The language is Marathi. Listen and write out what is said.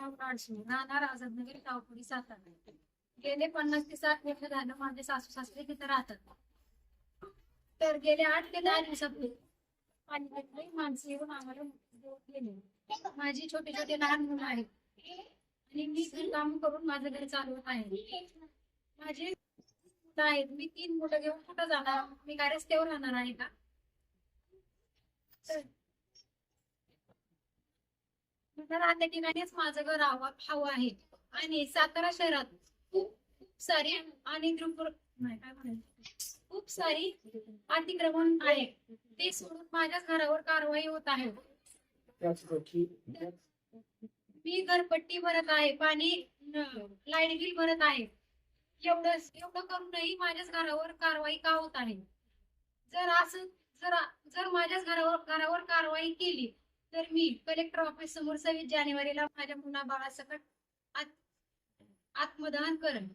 अडचणी राहणार आझादनगर टावपुरी सातारा. गेले 50 ते 60 वर्ष झालं माझे सासू सासरे तिथे राहतात. तर गेले 8 ते 10 दिवसापूर्वी पाणी माणसं येऊन आम्हाला गेले. माझी छोटे छोटे लहान मुलं आहेत आणि मी काम करून माझं घर चालवत आहे. माझे मुलं आहेत, मी 3 मुलं घेऊन कुठं जाणार? मी काय रस्त्यावर राहणार आहे का? मला त्या ठिकाणीच माझं घर हवं आहे. आणि सातारा शहरात खूप सारी आणि नाही काय म्हणायचं, खूप सारी अतिक्रमण आहे. ते सोडून माझ्याच घरावर कारवाई होत आहे. मी घरपट्टी भरत आहे, पाणी लाईट बिल भरत आहे. एवढं करूनही माझ्याच घरावर कारवाई का होत आहे? जर असं जर जर माझ्याच घरावर कारवाई केली तर मी कलेक्टर ऑफिस समोर 26 जानेवारीला माझ्या मुलाबाळासकट आत्मदहन करेन.